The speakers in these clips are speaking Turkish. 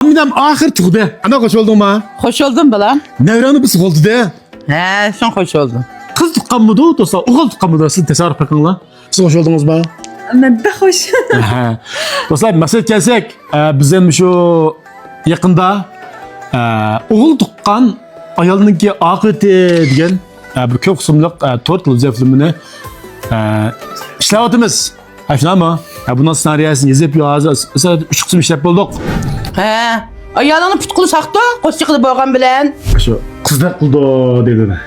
Midem ahir çıktı. Ana hoş oldun mu? Hoş oldun bilan. Nevranı bir oldu de. He, sen hoş oldun. Kız tutkan mıydı dostlar? Oğul tutkan mıydı? Siz tesadüf bakınla. Siz hoş oldunuz mu? Ben de hoş. Dostlar maksat gelsek bizim şu yakında oğul tutkan ayalınınki akıbeti degan bir köp kısımlık 4 televizyon filmini işlevatımız. Şuna mı? Bundan senaryasını yazıp yazı. Mesela 3 kısım işlep bulduk. He. Ayağını putkulu saktı. Koş çıktı boğan bilen. Şu kızlar buldu dedi.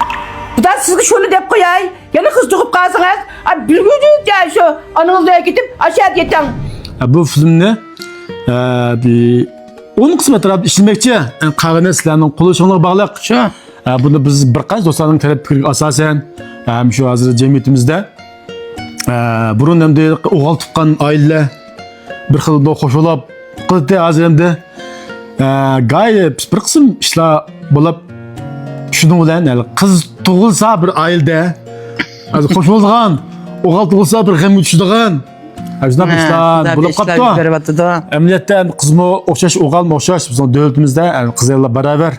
Bu da sizge şöyle dep koyay. Yana kız tutup kalsınız. Abi bir gün gel şu anınızda gidip aşağı yetten. Bu filmni bir 10 kısmı tarafı işlemekçi. Qağını sizlerinin kolu şonluğa bağlıq. Şu. Bunu biz bir qancha dostlarning talab fikriga asosan şu hozir jamiyatimizda burun hamda o'g'il tuqqan oilalar bir xil qo'shilib qildi hozir hamda g'oyat bir qism ishlar bo'lib shuning bilan qiz tug'ilsa bir oilada qo'shilgan o'g'il tug'ilsa bir g'amga tushadigan shunaqa ishlar bo'lib qolibdi. Emniyetda qizmi o'xshash o'g'ilmi o'xshash bizning davlatimizda qizlar barobar.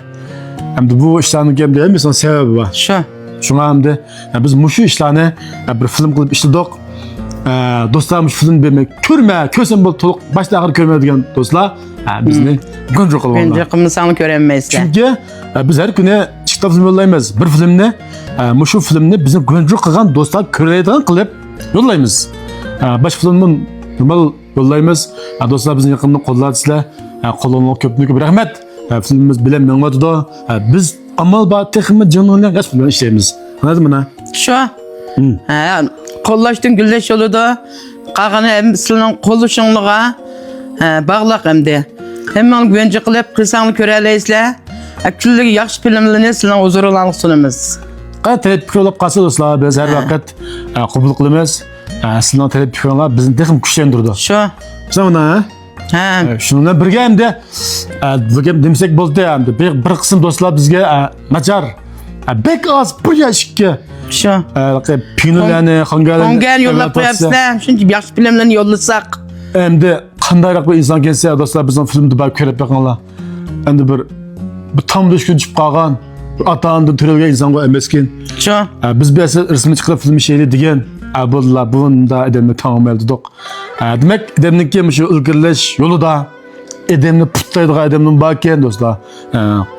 Hem de bu işlerin gemde en son sebebi var. Şuna hem de biz muşu işlerini bir film kılıp işledik. Dostlarımız film vermek, kösen bol toluk başta ahır körme diyen dostlar bizni gönce kılıyorlar. Gönce kılmışsanı göremezler. Çünkü biz her güne çıktı film yollayımız. Bir filmni, muşu filmni bizim gönce kılan dostlar köreyden kılıp yollayımız. Baş filmin normal yollayımız. Dostlar bizim yakında kollarızla kolonlu köpünlükü bir rahmet. Filmimiz bilen menvadı da biz amal ba texmi canlı kaç bilen işleyimiz. Anladın mı? Şu. He, kollaştın güleş yolu da qağını hem sizin koluşunluğa bağlaq hem de. Hemen güvence kılıp kırsanlı köreleysizler. Küllüğü yaxşı filmlerini sizin huzurlanlık sunumuz. Talep fikir olup qalsa dostlar biz her vakit qabul qilamiz. Sizin talep fikirler bizim texmi güçlendirdi. Şu. Zamana şununla birge hem de demesek bo'ldi hem de bir kısım dostlar bizge naçar bek az bir yaşıkka şu pinulani Kongen yollap koyapsizlar. Çünkü yaxşı filmlerini yollasak. Hem de qandayroq bir insan kelsa dostlar bizning filmni bak ko'rib bakinglar. Endi bir tam düşkün chiqib qolgan ota-onadan to'ralgan insonga emaskin. Şu. Biz bu rasmni chiqarib film ishlaylik degan bo'ldilar. Bunda edemni tamamladik. Demek edemniki shu ilgirlash yo'lida edemni putlaydigan edemning bor ekan do'stlar.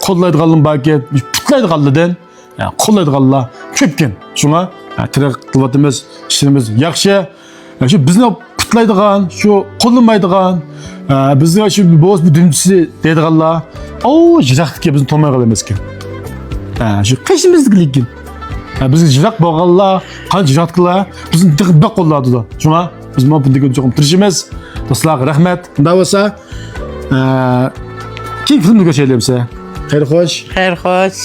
Qo'llaydiganlar bor ekan, putlaydiganlardan qo'llaydiganlar ko'pkan. Shunga tirik qilyapmiz, ishimiz yaxshi. Shu bizni putlaydigan, shu qo'llamaydigan, bizga shu bo'z bir dumchisi deydiganlar, jiroqlikka bizni to'may qolamiz ekan. Shu qishimizga lekin bizga jiroq bo'lganlar, qancha jiroqlar bizni diqqat qo'llardi. Shunga biz bu bunday cho'qim tirishimiz. Do'stlar, rahmat. Unda bo'lsa, keyingi filmga ko'chaylik. Xayr xo'sh. Xayr xo'sh.